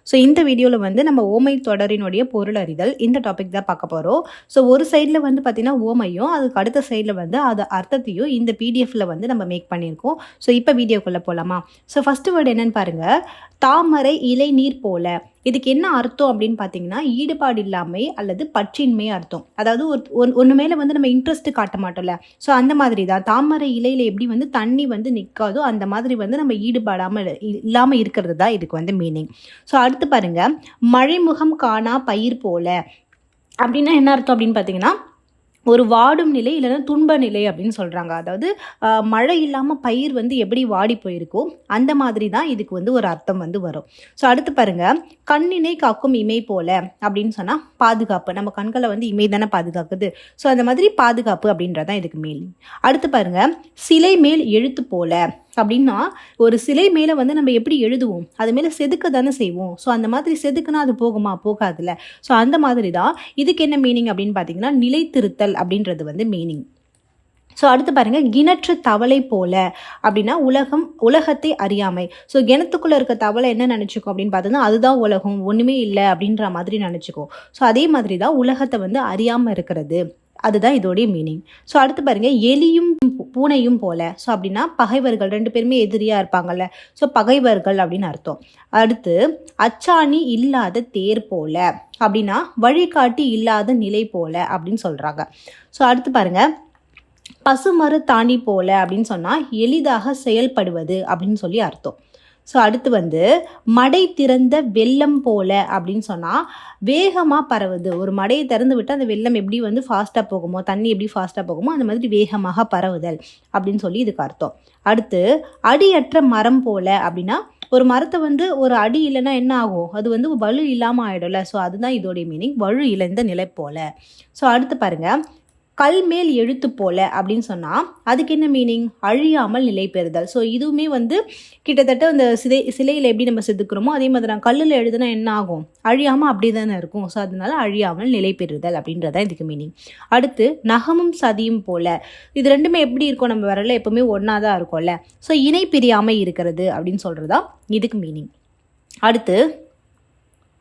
So இந்த வீடியோவில் வந்து நம்ம ஓமை தொடரினுடைய பொருள் அறிதல் இந்த டாபிக் தான் பார்க்க போகிறோம். ஸோ ஒரு சைடில் வந்து பார்த்திங்கன்னா ஓமையும், அதுக்கு அடுத்த சைடில் வந்து அது அர்த்தத்தையும் இந்த பிடிஎஃப்ல வந்து நம்ம மேக் பண்ணியிருக்கோம். ஸோ இப்போ வீடியோக்குள்ளே போகலாமா? ஸோ ஃபஸ்ட்டு வேர்டு என்னென்னு பாருங்கள். தாமரை இலை நீர் போல. இதுக்கு என்ன அர்த்தம் அப்படின்னு பார்த்தீங்கன்னா, ஈடுபாடு இல்லாமை அல்லது பற்றின்மை அர்த்தம். அதாவது ஒன்று மேலே வந்து நம்ம இன்ட்ரெஸ்ட் காட்ட மாட்டோம்ல, ஸோ அந்த மாதிரி தான் தாமரை இலையில் எப்படி வந்து தண்ணி வந்து நிற்காதோ அந்த மாதிரி வந்து நம்ம ஈடுபாடாமல் இல்லாமல் இருக்கிறது தான் இதுக்கு வந்து மீனிங். ஸோ அடுத்து பாருங்க, மழைமுகம் காணா பயிர் போல அப்படின்னா என்ன அர்த்தம் அப்படின்னு பார்த்தீங்கன்னா, ஒரு வாடும் நிலை இல்லைன்னா துன்ப நிலை அப்படின்னு சொல்கிறாங்க. அதாவது மழை இல்லாமல் பயிர் வந்து எப்படி வாடி போயிருக்கோ அந்த மாதிரி தான் இதுக்கு வந்து ஒரு அர்த்தம் வந்து வரும். ஸோ அடுத்து பாருங்கள், கண்ணினை காக்கும் இமை போல அப்படின்னு சொன்னால் பாதுகாப்பு. நம்ம கண்களை வந்து இமை தானே பாதுகாக்குது. ஸோ அந்த மாதிரி பாதுகாப்பு அப்படின்றதான் இதுக்கு மேல். அடுத்து பாருங்கள், சிலை மேல் எழுத்து போல அப்படின்னா, ஒரு சிலை மேலே வந்து நம்ம எப்படி எழுதுவோம், அது மேலே செதுக்க தானே செய்வோம். ஸோ அந்த மாதிரி செதுக்குனா அது போகுமா, போகாதுல்ல. ஸோ அந்த மாதிரி தான் இதுக்கு என்ன மீனிங் அப்படின்னு பார்த்தீங்கன்னா, நிலைத்திருத்தல் அப்படின்றது வந்து மீனிங். ஸோ அடுத்து பாருங்கள், கிணற்று தவளை போல அப்படின்னா உலகத்தை அறியாமை. ஸோ கிணத்துக்குள்ளே இருக்க தவளை என்ன நினச்சிக்கும் அப்படின்னு பார்த்தோன்னா, அதுதான் உலகம், ஒன்றுமே இல்லை அப்படின்ற மாதிரி நினச்சிக்கும். ஸோ அதே மாதிரி தான் உலகத்தை வந்து அறியாமல் இருக்கிறது, அதுதான் இதோடைய மீனிங். ஸோ அடுத்து பாருங்கள், எலியும் பூனையும் போல. ஸோ அப்படின்னா பகைவர்கள், ரெண்டு பேருமே எதிரியாக இருப்பாங்கல்ல, ஸோ பகைவர்கள் அப்படின்னு அர்த்தம். அடுத்து அச்சாணி இல்லாத தேர் போல அப்படின்னா வழிகாட்டி இல்லாத நிலை போல அப்படின்னு சொல்கிறாங்க. ஸோ அடுத்து பாருங்கள், பசுமறு தாண்டி போல அப்படின்னு சொன்னால் எளிதாக செயல்படுவது அப்படின்னு சொல்லி அர்த்தம். ஸோ அடுத்து வந்து மடை திறந்த வெள்ளம் போல அப்படின்னு சொன்னால் வேகமாக பரவுது. ஒரு மடையை திறந்து விட்டு அந்த வெள்ளம் எப்படி வந்து ஃபாஸ்ட்டாக போகுமோ, தண்ணி எப்படி ஃபாஸ்ட்டாக போகுமோ அந்த மாதிரி வேகமாக பரவுதல் அப்படின்னு சொல்லி இதுக்கு அர்த்தம். அடுத்து அடியற்ற மரம் போல அப்படின்னா, ஒரு மரத்தை வந்து ஒரு அடி இல்லைன்னா என்ன ஆகும், அது வந்து வலு இல்லாமல் ஆகிடும்ல. ஸோ அதுதான் இதோடைய மீனிங், வலு இழந்த நிலை போல. ஸோ அடுத்து பாருங்கள், கல் மேல் எழுத்து போல அப்படின்னு சொன்னால் அதுக்கு என்ன மீனிங், அழியாமல் நிலை பெறுதல். ஸோ இதுவுமே வந்து கிட்டத்தட்ட இந்த சிலையில் எப்படி நம்ம செதுக்கிறோமோ அதே மாதிரி தான். கல்லில் எழுதுனா என்ன ஆகும், அழியாமல் அப்படி தானே இருக்கும். ஸோ அதனால அழியாமல் நிலை பெறுதல் அப்படின்றதான் இதுக்கு மீனிங். அடுத்து நகமும் சதியும் போல. இது ரெண்டுமே எப்படி இருக்கும், நம்ம வரல எப்பவுமே ஒன்றா தான் இருக்கும்ல. ஸோ இணை பிரியாமல் இருக்கிறது அப்படின்னு சொல்கிறதா இதுக்கு மீனிங்.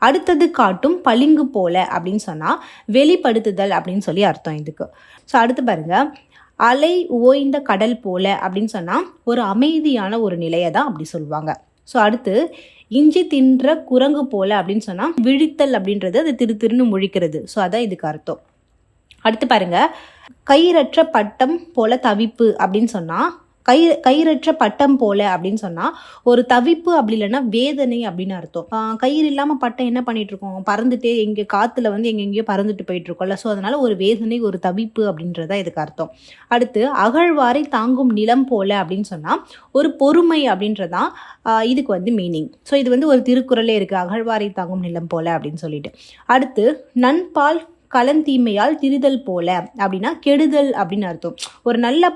அடுத்தது காட்டும் பளிங்கு போல அப்படின்னு சொன்னால் வெளிப்படுத்துதல் அப்படின்னு சொல்லி அர்த்தம் இதுக்கு. ஸோ அடுத்து பாருங்க, அலை ஓய்ந்த கடல் போல அப்படின்னு சொன்னால் ஒரு அமைதியான ஒரு நிலையை தான் அப்படி சொல்லுவாங்க. ஸோ அடுத்து இஞ்சி தின்ற குரங்கு போல அப்படின்னு சொன்னால் விழித்தல் அப்படின்றது அது திருன்னு முழிக்கிறது. ஸோ அதான் இதுக்கு அர்த்தம். அடுத்து பாருங்க, கயிறற்ற பட்டம் போல தவிப்பு அப்படின்னு சொன்னால் கயிறற்ற பட்டம் போல அப்படின்னு சொன்னால் ஒரு தவிப்பு, அப்படி இல்லைன்னா வேதனை அப்படின்னு அர்த்தம். கயிறு இல்லாமல் பட்டம் என்ன பண்ணிட்டு இருக்கோம், பறந்துட்டே எங்கே காற்றுல வந்து எங்கெங்கேயோ பறந்துட்டு போயிட்டு இருக்கோம்ல. ஸோ அதனால ஒரு வேதனை, ஒரு தவிப்பு அப்படின்றதா இதுக்கு அர்த்தம். அடுத்து அகழ்வாரை தாங்கும் நிலம் போல அப்படின்னு சொன்னால் ஒரு பொறுமை அப்படின்றதான் இதுக்கு வந்து மீனிங். ஸோ இது வந்து ஒரு திருக்குறளே இருக்குது, அகழ்வாரை தாங்கும் நிலம் போல அப்படின்னு சொல்லிட்டு. அடுத்து நண்பால் கலந்தீமையால் திரிதல் போல அப்படின்னா கெடுதல் அப்படின்னு அர்த்தம். ஒரு நல்ல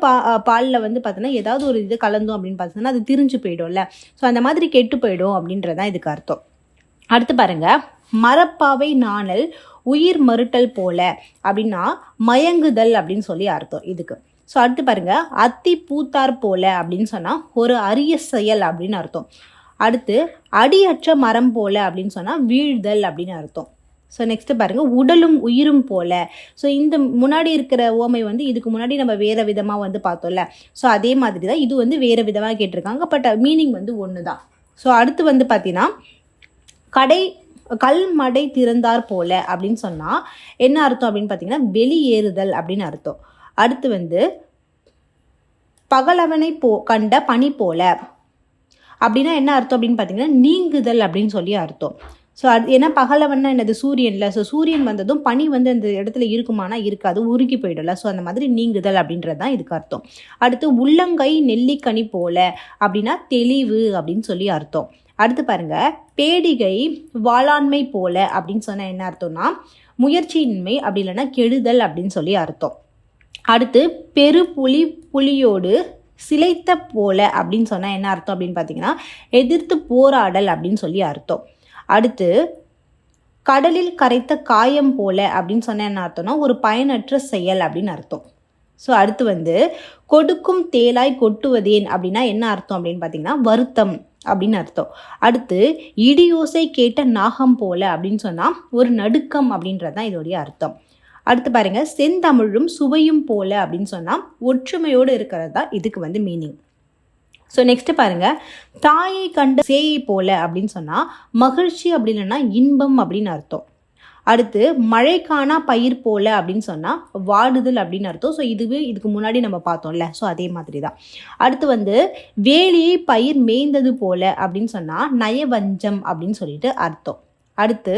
பாலில் வந்து பார்த்தோன்னா ஏதாவது ஒரு இது கலந்தோம் அப்படின்னு பார்த்தோன்னா அது திரிஞ்சு போயிடும்ல. ஸோ அந்த மாதிரி கெட்டு போயிடும் அப்படின்றதான் இதுக்கு அர்த்தம். அடுத்து பாருங்க, மரப்பாவை நாணல் உயிர் மறுட்டல் போல அப்படின்னா மயங்குதல் அப்படின்னு சொல்லி அர்த்தம் இதுக்கு. ஸோ அடுத்து பாருங்க, அத்தி பூத்தார் போல அப்படின்னு சொன்னால் ஒரு அரிய செயல் அப்படின்னு அர்த்தம். அடுத்து அடியற்ற மரம் போல அப்படின்னு சொன்னால் வீழ்தல் அப்படின்னு அர்த்தம். ஸோ நெக்ஸ்ட்டு பாருங்கள், உடலும் உயிரும் போல. ஸோ இந்த முன்னாடி இருக்கிற ஓமை வந்து இதுக்கு முன்னாடி நம்ம வேறு விதமாக வந்து பார்த்தோம்ல. ஸோ அதே மாதிரி தான் இது வந்து வேறு விதமாக கேட்டிருக்காங்க, பட் மீனிங் வந்து ஒன்று தான். ஸோ அடுத்து வந்து பார்த்தீங்கன்னா, கல்மடை திறந்தார் போல அப்படின்னு சொன்னால் என்ன அர்த்தம் அப்படின்னு பார்த்தீங்கன்னா வெளியேறுதல் அப்படின்னு அர்த்தம். அடுத்து வந்து பகலவனை கண்ட பனி போல அப்படின்னா என்ன அர்த்தம் அப்படின்னு பார்த்தீங்கன்னா நீங்குதல் அப்படின்னு சொல்லி அர்த்தம். ஸோ அது ஏன்னா பகலவன்னா என்னது, சூரியனில். ஸோ சூரியன் வந்ததும் பனி வந்து அந்த இடத்துல இருக்குமானா இருக்காது, உருகி போயிடல. ஸோ அந்த மாதிரி நீங்குதல் அப்படின்றது தான் இதுக்கு அர்த்தம். அடுத்து உள்ளங்கை நெல்லிக்கனி போல அப்படின்னா தெளிவு அப்படின்னு சொல்லி அர்த்தம். அடுத்து பாருங்க, பேடிகை வாளாண்மை போல அப்படின்னு சொன்னால் என்ன அர்த்தம்னா முயற்சியின்மை, அப்படி இல்லைன்னா கெடுதல் அப்படின்னு சொல்லி அர்த்தம். அடுத்து புலியோடு சிலைத்த போல அப்படின்னு சொன்னால் என்ன அர்த்தம் அப்படின்னு பார்த்தீங்கன்னா எதிர்த்து போராடல் அப்படின்னு சொல்லி அர்த்தம். அடுத்து கடலில் கரைத்த காயம் போல அப்படின்னு சொன்னால் என்ன அர்த்தம்னா ஒரு பயனற்ற செயல் அப்படின்னு அர்த்தம். ஸோ அடுத்து வந்து கொடுக்கும் தேலாய் கொட்டுவதேன் அப்படின்னா என்ன அர்த்தம் அப்படின்னு பார்த்தீங்கன்னா வருத்தம் அப்படின்னு அர்த்தம். அடுத்து இடியோசை கேட்ட நாகம் போல அப்படின்னு சொன்னால் ஒரு நடுக்கம் அப்படின்றது தான் இதோடைய அர்த்தம். அடுத்து பாருங்க, செந்தமிழும் சுவையும் போல அப்படின்னு சொன்னால் ஒற்றுமையோடு இருக்கிறது தான் இதுக்கு வந்து மீனிங். ஸோ நெக்ஸ்ட் பாருங்க, தாயை கண்ட சேயை போல அப்படின்னு சொன்னால் மகிழ்ச்சி அப்படி இல்லைன்னா இன்பம் அப்படின்னு அர்த்தம். அடுத்து மழைக்கானா பயிர் போல அப்படின்னு சொன்னால் வாடுதல் அப்படின்னு அர்த்தம். ஸோ இதுக்கு முன்னாடி நம்ம பார்த்தோம்ல, ஸோ அதே மாதிரி தான். அடுத்து வந்து வேலியை பயிர் மேய்ந்தது போல அப்படின்னு சொன்னால் நயவஞ்சம் அப்படின்னு சொல்லிட்டு அர்த்தம். அடுத்து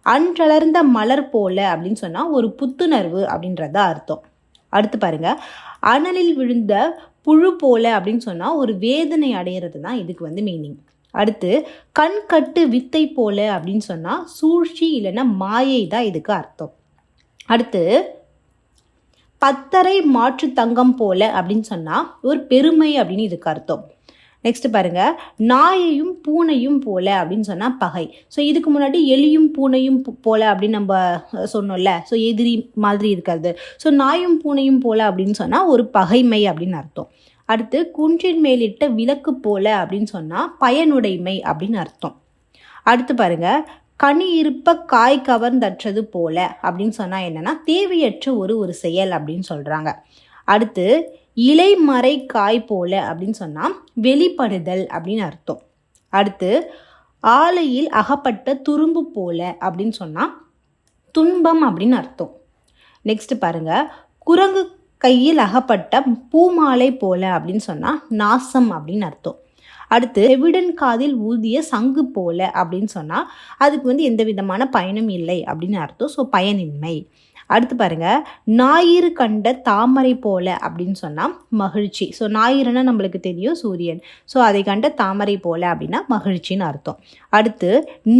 அன்றளர்ந்த மலர் போல அப்படின்னு சொன்னால் ஒரு புத்துணர்வு அப்படின்றத அர்த்தம். அடுத்து பாருங்க, அனலில் விழுந்த புழு போல அப்படின்னு சொன்னால் ஒரு வேதனை அடையிறது தான் இதுக்கு வந்து மீனிங். அடுத்து கண் கட்டு வித்தை போல அப்படின்னு சொன்னால் சூழ்ச்சி இல்லைன்னா மாயை தான் இதுக்கு அர்த்தம். அடுத்து பத்தரை மாற்று தங்கம் போல அப்படின்னு சொன்னால் ஒரு பெருமை அப்படின்னு இதுக்கு அர்த்தம். நெக்ஸ்ட் பாருங்க, நாயையும் பூனையும் போல அப்படின்னு சொன்னால் பகை. ஸோ இதுக்கு முன்னாடி எலியும் பூனையும் போல அப்படின்னு நம்ம சொன்னோம்ல, ஸோ எதிரி மாதிரி இருக்கிறது. ஸோ நாயும் பூனையும் போல அப்படின்னு சொன்னால் ஒரு பகைமை அப்படின்னு அர்த்தம். அடுத்து குன்றின் மேலிட்ட விளக்கு போல அப்படின்னு சொன்னால் பயனுடைமை அப்படின்னு அர்த்தம். அடுத்து பாருங்க, கனி இருப்ப காய் கவர்ந்தற்றது போல அப்படின்னு சொன்னால் என்னன்னா தேவையற்ற ஒரு செயல் அப்படின்னு சொல்கிறாங்க. அடுத்து இலைமறை காய் போல அப்படின்னு சொன்னால் வெளிப்படுதல் அப்படின்னு அர்த்தம். அடுத்து ஆலையில் அகப்பட்ட துரும்பு போல அப்படின்னு சொன்னால் துன்பம் அப்படின்னு அர்த்தம். நெக்ஸ்ட் பாருங்க, குரங்கு கையில் அகப்பட்ட பூமாலை போல அப்படின்னு சொன்னால் நாசம் அப்படின்னு அர்த்தம். அடுத்து செவிடன் காதில் ஊதிய சங்கு போல அப்படின்னு சொன்னால் அதுக்கு வந்து எந்த விதமான பயனும் இல்லை அப்படின்னு அர்த்தம். ஸோ பயனின்மை. அடுத்து பாருங்க, ஞாயிறு கண்ட தாமரை போல அப்படின்னு சொன்னால் மகிழ்ச்சி. ஸோ ஞாயிறுனா நம்மளுக்கு தெரியும் சூரியன். ஸோ அதை கண்ட தாமரை போல அப்படின்னா மகிழ்ச்சின்னு அர்த்தம். அடுத்து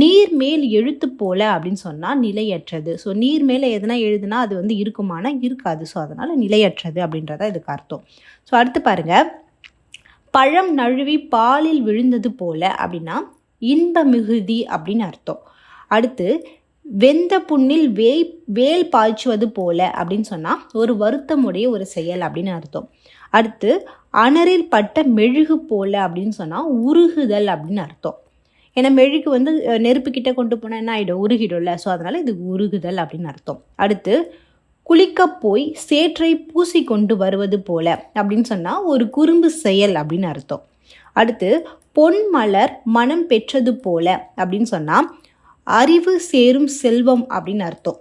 நீர் மேல் எழுத்து போல அப்படின்னு சொன்னால் நிலையற்றது. ஸோ நீர் மேலே எதுனா எழுதுனா அது வந்து இருக்குமானா இருக்காது. ஸோ அதனால் நிலையற்றது அப்படின்றத இதுக்கு அர்த்தம். ஸோ அடுத்து பாருங்க, பழம் நழுவி பாலில் விழுந்தது போல அப்படின்னா இன்ப மிகுதி அப்படின்னு அர்த்தம். அடுத்து வெந்த புண்ணில் வேல் பாய்ச்சுவது போல அப்படின்னு சொன்னால் ஒரு வருத்தமுடைய ஒரு செயல் அப்படின்னு அர்த்தம். அடுத்து அனரில் பட்ட மெழுகு போல அப்படின்னு சொன்னால் உருகுதல் அப்படின்னு அர்த்தம். ஏன்னா மெழுகு வந்து நெருப்புக்கிட்ட கொண்டு போனால் என்ன ஆகிடும், உருகிடும்ல. ஸோ அதனால் இது உருகுதல் அப்படின்னு அர்த்தம். அடுத்து குளிக்க போய் சேற்றை பூசி கொண்டு வருவது போல அப்படின்னு சொன்னால் ஒரு குறும்பு செயல் அப்படின்னு அர்த்தம். அடுத்து பொன் மலர் மனம் பெற்றது போல அப்படின்னு சொன்னால் அறிவு சேரும் செல்வம் அப்படின்னு அர்த்தம்.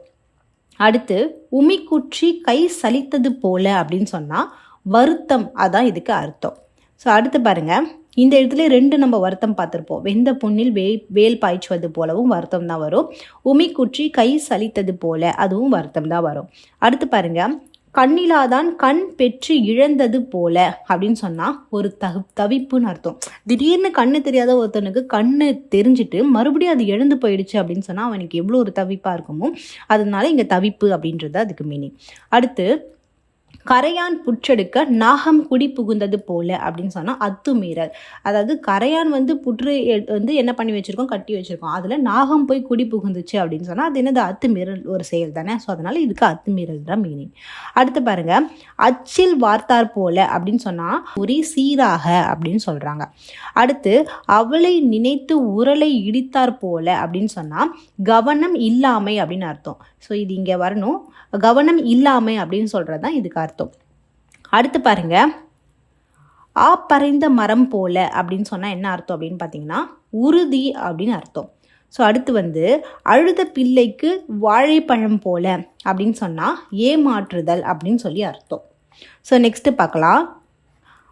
அடுத்து உமிக்குற்றி கை சலித்தது போல அப்படின்னு சொன்னால் வருத்தம், அதான் இதுக்கு அர்த்தம். ஸோ அடுத்து பாருங்க, இந்த இடத்துல 2 நம்ம வருத்தம் பார்த்துருப்போம். வெந்த பொண்ணில் வேல் பாய்ச்சுவது போலவும் வருத்தம் தான் வரும். உமிக்குற்றி கை சலித்தது போல அதுவும் வருத்தம் தான் வரும். அடுத்து பாருங்க, கண்ணிலாதான் கண் பெற்று இழந்தது போல அப்படின்னு சொன்னால் ஒரு தவிப்புன்னு அர்த்தம். திடீர்னு கண்ணு தெரியாத ஒருத்தனுக்கு கண்ணு தெரிஞ்சுட்டு மறுபடியும் அது இழந்து போயிடுச்சு அப்படின்னு சொன்னால் அவனுக்கு எவ்வளோ ஒரு தவிப்பாக இருக்குமோ, அதனால இங்கே தவிப்பு அப்படின்றது அதுக்கு மீனிங். அடுத்து கரையான் புற்றெடுக்க நாகம் குடி புகுந்தது போல அப்படின்னு சொன்னால் அத்துமீறல். அதாவது கரையான் வந்து புற்று வந்து என்ன பண்ணி வச்சுருக்கோம், கட்டி வச்சுருக்கோம். அதில் நாகம் போய் குடி புகுந்துச்சு அப்படின்னு சொன்னால் அது என்னது, அத்துமீறல் ஒரு செயல் தானே. ஸோ அதனால் இதுக்கு அத்துமீறல் தான் மீனிங். அடுத்து பாருங்க, அச்சில் வார்த்தார் போல அப்படின்னு சொன்னால் ஒரே சீராக அப்படின்னு சொல்கிறாங்க. அடுத்து அவளை நினைத்து உரலை இடித்தார் போல அப்படின்னு சொன்னால் கவனம் இல்லாமை அப்படின்னு அர்த்தம். ஸோ இது இங்கே வரணும், கவனம் இல்லாமை அப்படின்னு சொல்கிறது தான் இதுக்கு அர்த்தம். அடுத்து பாருங்க, ஆப்பறைந்த மரம் போல அப்படின்னு சொன்னால் என்ன அர்த்தம் அப்படின்னு பார்த்தீங்கன்னா உறுதி அப்படின்னு அர்த்தம். ஸோ அடுத்து வந்து அழுத பிள்ளைக்கு வாழைப்பழம் போல அப்படின்னு சொன்னால் ஏமாற்றுதல் அப்படின்னு சொல்லி அர்த்தம். ஸோ நெக்ஸ்ட்டு பார்க்கலாம்,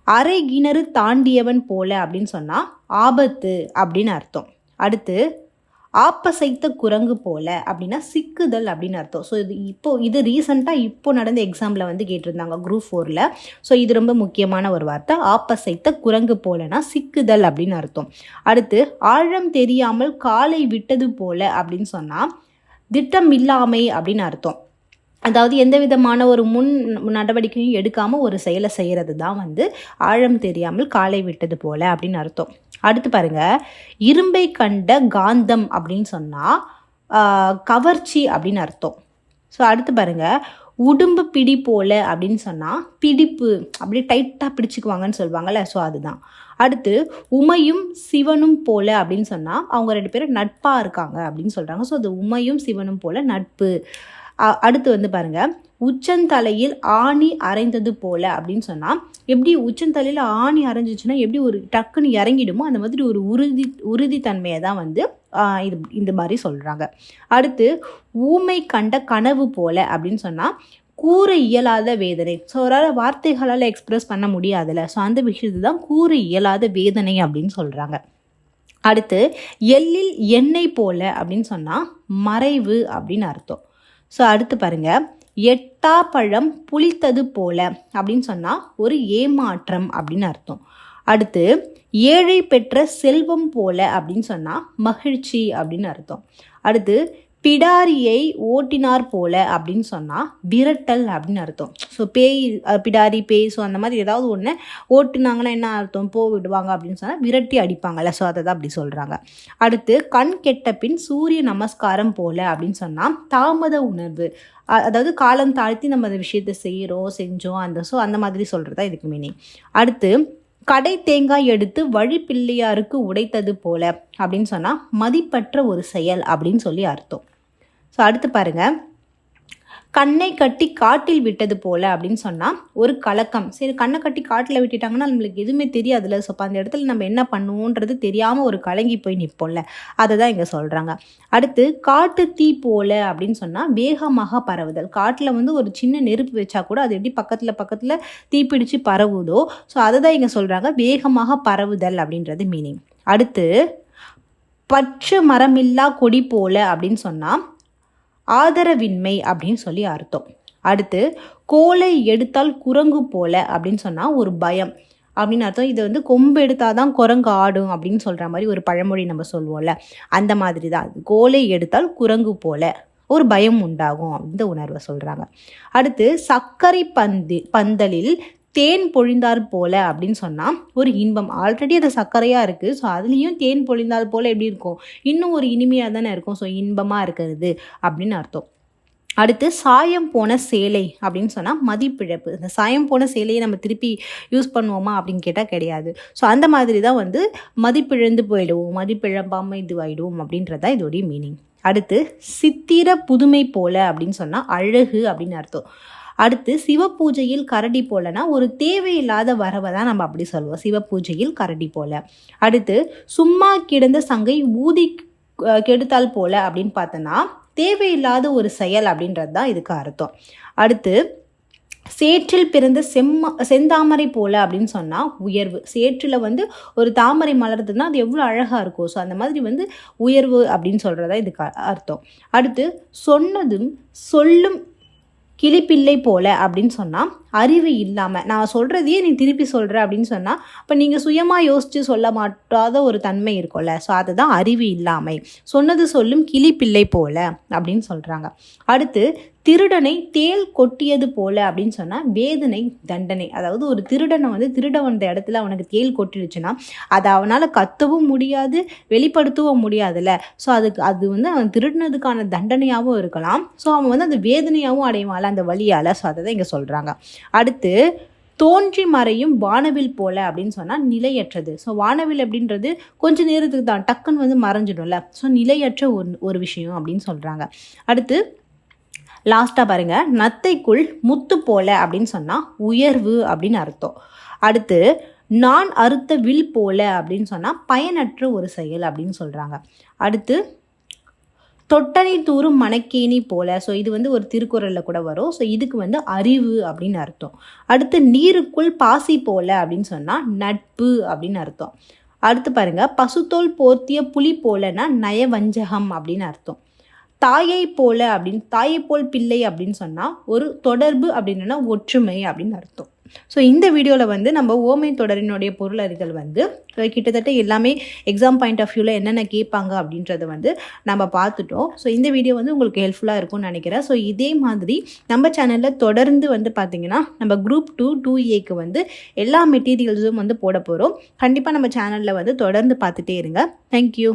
அரை கிணறு தாண்டியவன் போல அப்படின்னு சொன்னால் ஆபத்து அப்படின்னு அர்த்தம். அடுத்து ஆப்பசைத்த குரங்கு போல அப்படின்னா சிக்குதல் அப்படின்னு அர்த்தம். ஸோ இது ரீசெண்டாக இப்போ நடந்த எக்ஸாமில் வந்து கேட்டிருந்தாங்க Group 4ல். ஸோ இது ரொம்ப முக்கியமான ஒரு வார்த்தை. ஆப்பசைத்த குரங்கு போலனா சிக்குதல் அப்படின்னு அர்த்தம். அடுத்து ஆழம் தெரியாமல் காலை விட்டது போல அப்படின்னு சொன்னால் திட்டம் இல்லாமை அப்படின்னு அர்த்தம். அதாவது எந்த விதமான ஒரு முன் நடவடிக்கையும் எடுக்காமல் ஒரு செயலை செய்கிறது தான் வந்து ஆழம் தெரியாமல் காலை விட்டது போல அப்படின்னு அர்த்தம். அடுத்து பாருங்க, இரும்பை கண்ட காந்தம் அப்படின்னு சொன்னால் கவர்ச்சி அப்படின்னு அர்த்தம். ஸோ அடுத்து பாருங்க, உடும்பு பிடி போல அப்படின்னு சொன்னால் பிடிப்பு, அப்படியே டைட்டாக பிடிச்சிக்குவாங்கன்னு சொல்லுவாங்கள்ல. ஸோ அதுதான். அடுத்து உமையும் சிவனும் போல அப்படின்னு சொன்னால் அவங்க 2 பேரும் நட்பாக இருக்காங்க அப்படின்னு சொல்கிறாங்க. ஸோ அது உமையும் சிவனும் போல நட்பு. அடுத்து வந்து பாருங்கள், உச்சந்தலையில் ஆணி அரைந்தது போல அப்படின்னு சொன்னால் எப்படி உச்சந்தலையில் ஆணி அரைஞ்சிச்சுன்னா எப்படி ஒரு டக்குன்னு இறங்கிடுமோ அந்த மாதிரி ஒரு உறுதித்தன்மையை தான் வந்து இந்த மாதிரி சொல்கிறாங்க. அடுத்து ஊமை கண்ட கனவு போல அப்படின்னு சொன்னால் கூற இயலாத வேதனை. ஸோ ஒரு வார்த்தைகளால் எக்ஸ்பிரஸ் பண்ண முடியாதுல்ல, ஸோ அந்த விஷயத்தை தான் கூற இயலாத வேதனை அப்படின்னு சொல்கிறாங்க. அடுத்து எள்ளில் எண்ணெய் போல அப்படின்னு சொன்னால் மறைவு அப்படின்னு அர்த்தம். ஸோ அடுத்து பாருங்கள், எட்டா பழம் புளித்தது போல அப்படின்னு சொன்னால் ஒரு ஏமாற்றம் அப்படின்னு அர்த்தம். அடுத்து ஏழை பெற்ற செல்வம் போல அப்படின்னு சொன்னால் மகிழ்ச்சி அப்படின்னு அர்த்தம். அடுத்து பிடாரியை ஓட்டினார் போல அப்படின்னு சொன்னால் விரட்டல் அப்படின்னு அர்த்தம். ஸோ பேய், பிடாரி, பேய், ஸோ அந்த மாதிரி ஏதாவது ஒன்று ஓட்டுனாங்கன்னா என்ன அர்த்தம், விடுவாங்க அப்படின்னு சொன்னால் விரட்டி அடிப்பாங்கள்ல, ஸோ அதை தான் அப்படி சொல்கிறாங்க. அடுத்து கண் கெட்ட பின் சூரிய நமஸ்காரம் போல அப்படின்னு சொன்னால் தாமத உணர்வு, அதாவது காலம் தாழ்த்தி நம்ம அந்த விஷயத்தை செஞ்சோம் அந்த மாதிரி சொல்கிறது தான் இதுக்கு மீனிங். அடுத்து கடை தேங்காய் எடுத்து வழி பிள்ளையாருக்கு உடைத்தது போல அப்படின்னு சொன்னால் மதிப்பற்ற ஒரு செயல் அப்படின்னு சொல்லி அர்த்தம். ஸோ அடுத்து பாருங்கள், கண்ணை கட்டி காட்டில் விட்டது போல அப்படின்னு சொன்னால் ஒரு கலக்கம். சரி, கண்ணை கட்டி காட்டில் விட்டுட்டாங்கன்னா நம்மளுக்கு எதுவுமே தெரியாதுல்ல, ஸோ அந்த இடத்துல நம்ம என்ன பண்ணுவோன்றது தெரியாமல் ஒரு கலங்கி போய் நிற்போம்ல, அதை தான் இங்கே சொல்கிறாங்க. அடுத்து காட்டு தீ போல அப்படின்னு சொன்னால் வேகமாக பரவுதல். காட்டில் வந்து ஒரு சின்ன நெருப்பு வச்சா கூட அது எப்படி பக்கத்தில் தீப்பிடிச்சு பரவுதோ, ஸோ அதை தான் இங்கே சொல்கிறாங்க வேகமாக பரவுதல் அப்படின்றது மீனிங். அடுத்து பச்சை மரமில்லா கொடி போல அப்படின்னு சொன்னால் ஆதரவின்மை அப்படின்னு சொல்லி அர்த்தம். அடுத்து கோலை எடுத்தால் குரங்கு போல அப்படின்னு சொன்னால் ஒரு பயம் அப்படின்னு அர்த்தம். இது வந்து கொம்பு எடுத்தால் தான் குரங்கு ஆடும் அப்படின்னு சொல்கிற மாதிரி ஒரு பழமொழி நம்ம சொல்லுவோம்ல, அந்த மாதிரி தான். கோலை எடுத்தால் குரங்கு போல ஒரு பயம் உண்டாகும் இந்த உணர்வை சொல்கிறாங்க. அடுத்து சர்க்கரை பந்தலில் தேன் பொழிந்தால் போல அப்படின்னு சொன்னால் ஒரு இன்பம். ஆல்ரெடி அது சர்க்கரையாக இருக்குது, ஸோ அதுலேயும் தேன் பொழிந்தால் போல் எப்படி இருக்கும், இன்னும் ஒரு இனிமையாக தானே இருக்கும், ஸோ இன்பமாக இருக்கிறது அப்படின்னு அர்த்தம். அடுத்து சாயம் போன சேலை அப்படின்னு சொன்னால் மதிப்பிழப்பு. இந்த சாயம் போன சேலையை நம்ம திருப்பி யூஸ் பண்ணுவோமா அப்படின்னு கேட்டால் கிடையாது. ஸோ அந்த மாதிரி தான் வந்து மதிப்பிழந்து போயிடுவோம், மதிப்பிழம்பாமல் இதுவாயிடுவோம் அப்படின்றதான் இதோடைய மீனிங். அடுத்து சித்திர புதுமை போல அப்படின்னு சொன்னால் அழகு அப்படின்னு அர்த்தம். அடுத்து சிவபூஜையில் கரடி போலனா ஒரு தேவையில்லாத வரவை தான் நம்ம அப்படி சொல்லுவோம், சிவபூஜையில் கரடி போல. அடுத்து சும்மா கிடந்த சங்கை ஊதி கெடுத்தால் போல அப்படின்னு பார்த்தோன்னா தேவையில்லாத ஒரு செயல் அப்படின்றது தான் இதுக்கு அர்த்தம். அடுத்து சேற்றில் பிறந்த செந்தாமரை போல அப்படின்னு சொன்னால் உயர்வு. சேற்றில் வந்து ஒரு தாமரை மலர்றதுன்னா அது எவ்வளோ அழகாக இருக்கும், ஸோ அந்த மாதிரி வந்து உயர்வு அப்படின்னு சொல்கிறதா இதுக்கு அர்த்தம். அடுத்து சொன்னதும் சொல்லும் கிளிப்பிள்ளை போல அப்படின்னு சொன்னால் அறிவு இல்லாமல், நான் சொல்கிறதையே நீ திருப்பி சொல்கிற அப்படின்னு சொன்னால் இப்போ நீங்கள் சுயமாக யோசித்து சொல்ல மாட்டாத ஒரு தன்மை இருக்கும்ல, ஸோ அதுதான் அறிவு இல்லாமை. சொன்னது சொல்லும் கிளிப்பிள்ளை போல அப்படின்னு சொல்கிறாங்க. அடுத்து திருடனை தேள் கொட்டியது போல அப்படின்னு சொன்னால் வேதனை தண்டனை. அதாவது ஒரு திருடனை வந்து திருட வந்த இடத்துல அவனுக்கு தேள் கொட்டிடுச்சுன்னா அதை அவனால் கத்தவும் முடியாது, வெளிப்படுத்தவும் முடியாதுல்ல, ஸோ அது வந்து அவன் திருடினதுக்கான தண்டனையாகவும் இருக்கலாம், ஸோ அவன் வந்து அந்த வேதனையாகவும் அடைவாள் அந்த வழியால், ஸோ அதை தான் இங்கே சொல்கிறாங்க. அடுத்து தோன்றி மறையும் வானவில் போல அப்படின்னு சொன்னால் நிலையற்றது. ஸோ வானவில் அப்படின்றது கொஞ்சம் நேரத்துக்கு தான் டக்குன்னு வந்து மறைஞ்சிடும்ல, ஸோ நிலையற்ற ஒரு விஷயம் அப்படின்னு சொல்கிறாங்க. அடுத்து லாஸ்ட்டாக பாருங்கள், நத்தைக்குள் முத்து போல அப்படின்னு சொன்னால் உயர்வு அப்படின்னு அர்த்தம். அடுத்து நான் அறுத்த வில் போல அப்படின்னு சொன்னால் பயனற்ற ஒரு செயல் அப்படின்னு சொல்கிறாங்க. அடுத்து தொட்டனை தூரும் மணக்கேணி போல, ஸோ இது வந்து ஒரு திருக்குறளில் கூட வரும், ஸோ இதுக்கு வந்து அறிவு அப்படின்னு அர்த்தம். அடுத்து நீருக்குள் பாசி போல அப்படின்னு சொன்னால் நட்பு அப்படின்னு அர்த்தம். அடுத்து பாருங்கள், பசுத்தோல் போர்த்திய புலி போலனா நயவஞ்சகம் அப்படின்னு அர்த்தம். தாயை போல அப்படின்னு, தாயை போல் பிள்ளை அப்படின்னு சொன்னால் ஒரு தொடர்பு அப்படின்னா ஒற்றுமை அப்படின்னு அர்த்தம். ஸோ இந்த வீடியோவில் வந்து நம்ம ஓமை தொடரினுடைய பொருள் அறிதல் வந்து கிட்டத்தட்ட எல்லாமே எக்ஸாம் பாயிண்ட் ஆஃப் வியூவில் என்னென்ன கேட்பாங்க அப்படின்றத வந்து நம்ம பார்த்துட்டோம். ஸோ இந்த வீடியோ வந்து உங்களுக்கு ஹெல்ப்ஃபுல்லாக இருக்கும்னு நினைக்கிறேன். ஸோ இதே மாதிரி நம்ம சேனலில் தொடர்ந்து வந்து பார்த்திங்கன்னா நம்ம குரூப் 2-2Aக்கு வந்து எல்லா மெட்டீரியல்ஸும் வந்து போட போகிறோம். கண்டிப்பாக நம்ம சேனலில் வந்து தொடர்ந்து பார்த்துட்டே இருங்க. தேங்க்யூ.